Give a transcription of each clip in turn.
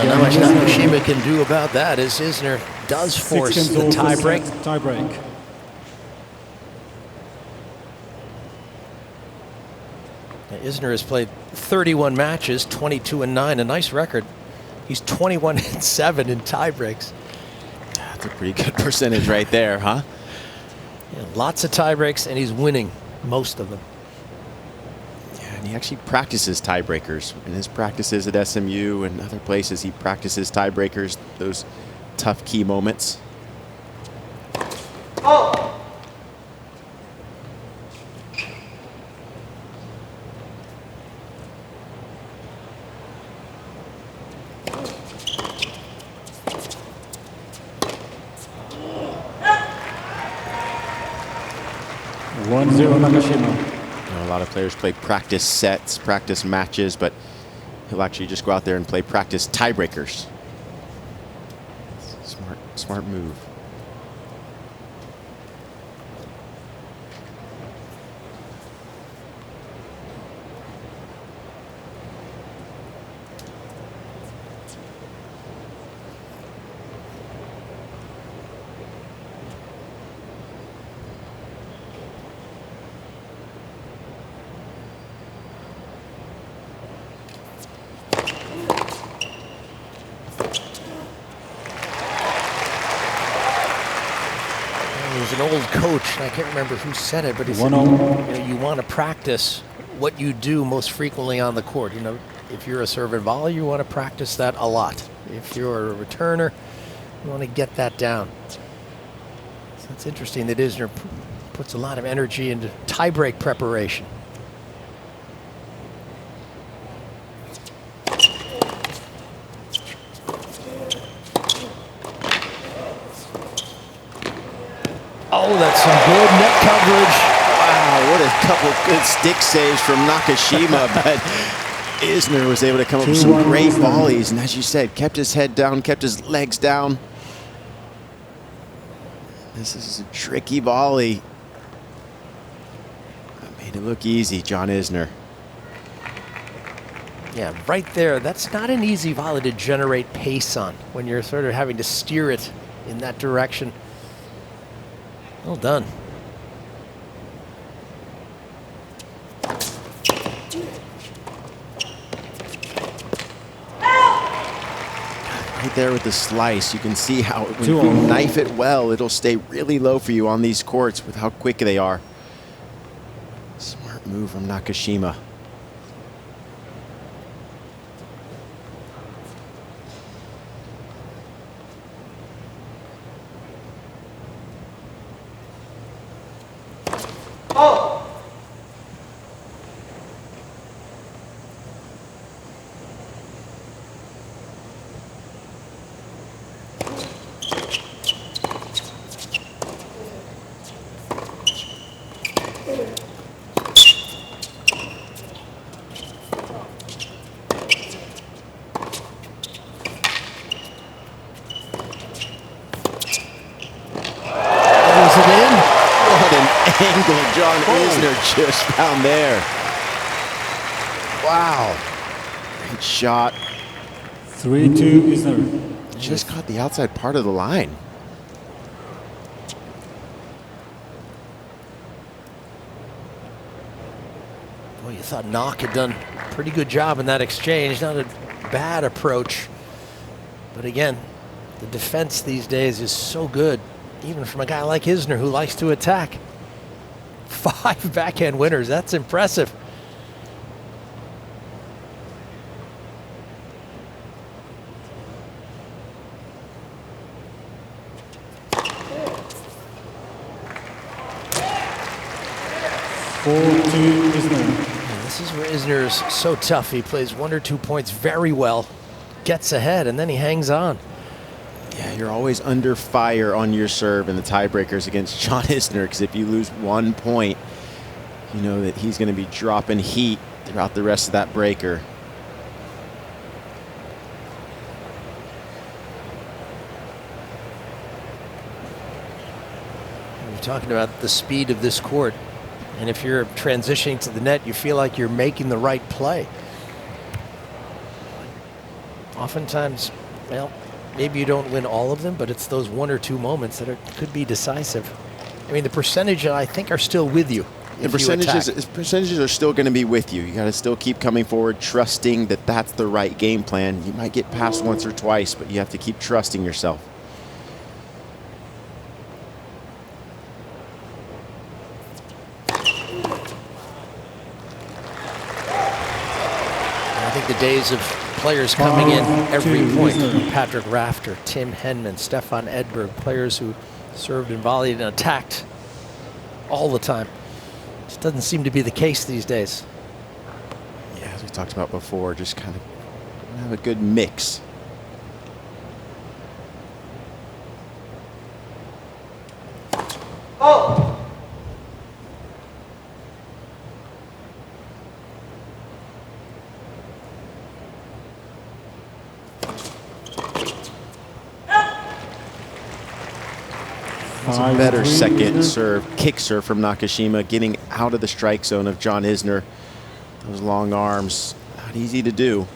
not much Nakashima can do about that as Isner does force the tiebreak. Isner has played 31 matches, 22-9, a nice record. He's 21-7 in tiebreaks. That's a pretty good percentage right there, huh? Yeah, lots of tiebreaks, and he's winning most of them. Yeah, and he actually practices tiebreakers in his practices at SMU and other places. He practices tiebreakers, those tough key moments. Oh! 1-0 Nakashima. A lot of players play practice sets, practice matches, but he'll actually just go out there and play practice tiebreakers. Smart move. There's an old coach, I can't remember who said it, but he said, you want to practice what you do most frequently on the court. If you're a serve and volley, you want to practice that a lot. If you're a returner, you want to get that down. So it's interesting that Isner puts a lot of energy into tiebreak preparation. Oh, that's some good net coverage. Wow, what a couple good stick saves from Nakashima, but Isner was able to come up with some great volleys, and as you said, kept his head down, kept his legs down. This is a tricky volley. Made it look easy, John Isner. Yeah, right there, that's not an easy volley to generate pace on when you're sort of having to steer it in that direction. Well done. Right there with the slice, you can see how when you knife it well, it'll stay really low for you on these courts with how quick they are. Smart move from Nakashima. Oh! Angle John Isner just found there. Wow. Great shot. 3-2 Isner. Just caught the outside part of the line. Well, you thought Nak had done a pretty good job in that exchange. Not a bad approach. But again, the defense these days is so good, even from a guy like Isner who likes to attack. 5 backhand winners, that's impressive. This is where Isner's so tough. He plays 1 or 2 points very well, gets ahead, and then he hangs on. Yeah, you're always under fire on your serve in the tiebreakers against John Isner, because if you lose 1 point, you know that he's going to be dropping heat throughout the rest of that breaker. You're talking about the speed of this court, and if you're transitioning to the net, you feel like you're making the right play. Oftentimes, well, maybe you don't win all of them, but it's those 1 or 2 moments that could be decisive. I mean, the percentage, I think, are still with you. The percentages are still going to be with you. You got to still keep coming forward, trusting that that's the right game plan. You might get passed once or twice, but you have to keep trusting yourself. I think the days of players coming in every point, Patrick Rafter, Tim Henman, Stefan Edberg, players who served and volleyed and attacked all the time. Just doesn't seem to be the case these days. Yeah, as we talked about before, just kind of have a good mix. Oh! It's a better second serve, kick serve from Nakashima, getting out of the strike zone of John Isner. Those long arms, not easy to do.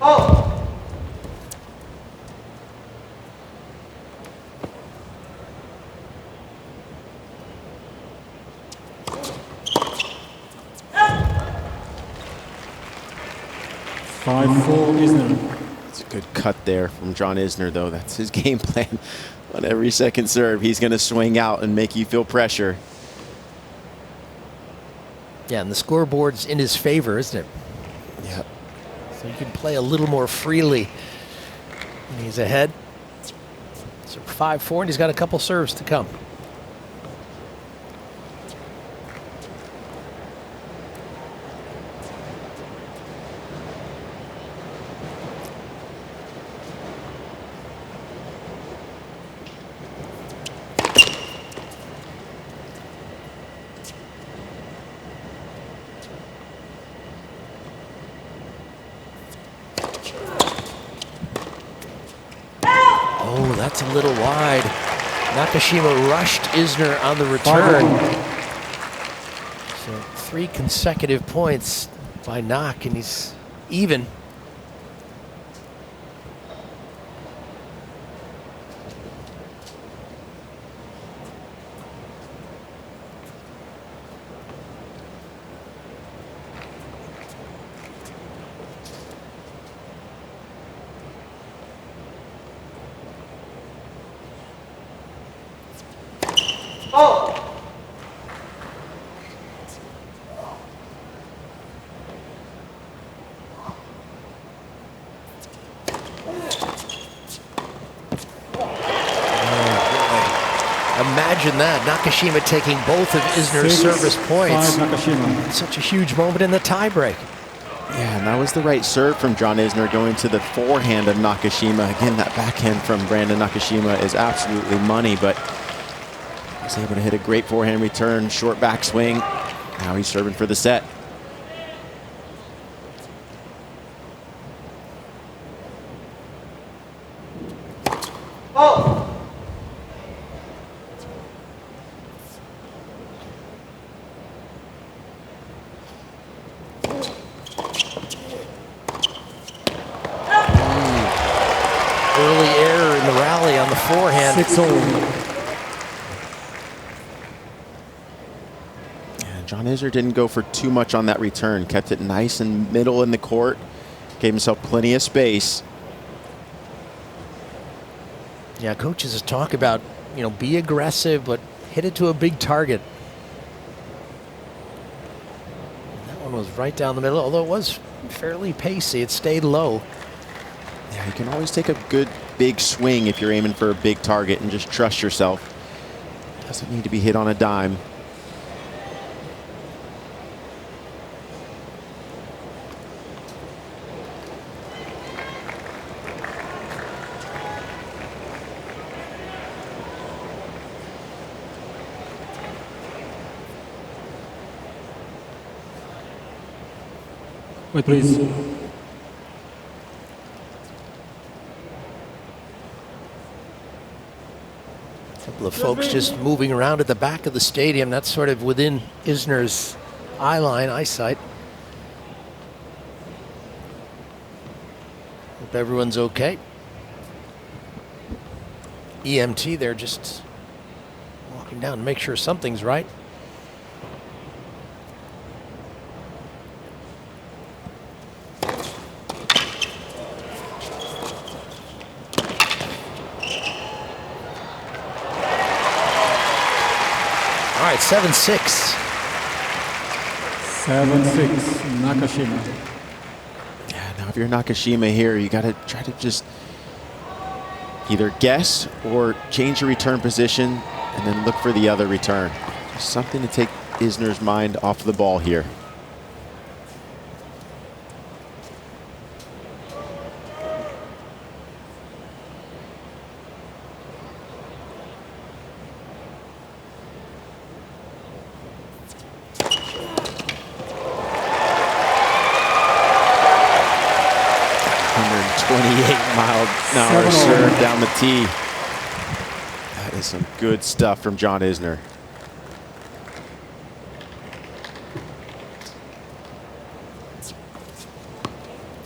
Oh! Isner. It's a good cut there from John Isner, though. That's his game plan. On every second serve, he's going to swing out and make you feel pressure. Yeah, and the scoreboard's in his favor, isn't it? Yep. So you can play a little more freely. And he's ahead. So 5-4, and he's got a couple serves to come. Oh, that's a little wide. Nakashima rushed Isner on the return. So 3 consecutive points by Nak, and he's even. Oh! Imagine that, Nakashima taking both of Isner's service points. Such a huge moment in the tiebreak. Yeah, and that was the right serve from John Isner, going to the forehand of Nakashima. Again, that backhand from Brandon Nakashima is absolutely money, but he's able to hit a great forehand return, short backswing. Now he's serving for the set. Oh! Early error in the rally on the forehand. 6-0. John Isner didn't go for too much on that return. Kept it nice and middle in the court. Gave himself plenty of space. Yeah, coaches talk about, be aggressive, but hit it to a big target. That one was right down the middle, although it was fairly pacey. It stayed low. Yeah, you can always take a good big swing if you're aiming for a big target and just trust yourself. Doesn't need to be hit on a dime. Wait, please. couple of folks just moving around at the back of the stadium. That's sort of within Isner's eyesight. Hope everyone's okay. EMT there just walking down to make sure something's right. All right, 7-6. 7-6, Nakashima. Yeah, now if you're Nakashima here, you got to try to just either guess or change your return position and then look for the other return. Something to take Isner's mind off the ball here. Mile-an-hour serve down the tee. That is some good stuff from John Isner.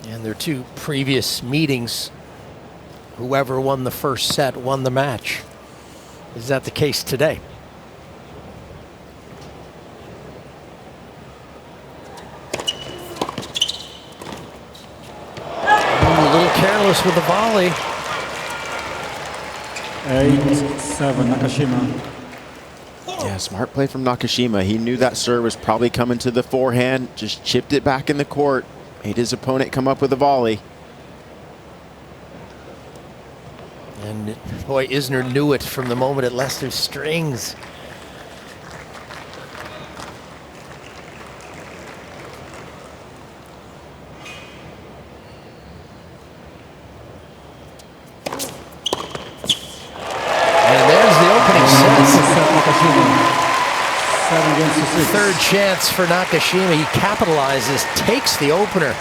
And their two previous meetings, whoever won the first set won the match. Is that the case today? Careless with the volley. 8-7, Nakashima. Yeah, smart play from Nakashima. He knew that serve was probably coming to the forehand, just chipped it back in the court, made his opponent come up with a volley. And boy, Isner knew it from the moment it left his strings. Third chance for Nakashima. He capitalizes, takes the opener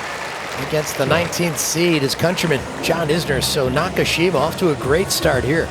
against the 19th seed, his countryman John Isner. So Nakashima off to a great start here.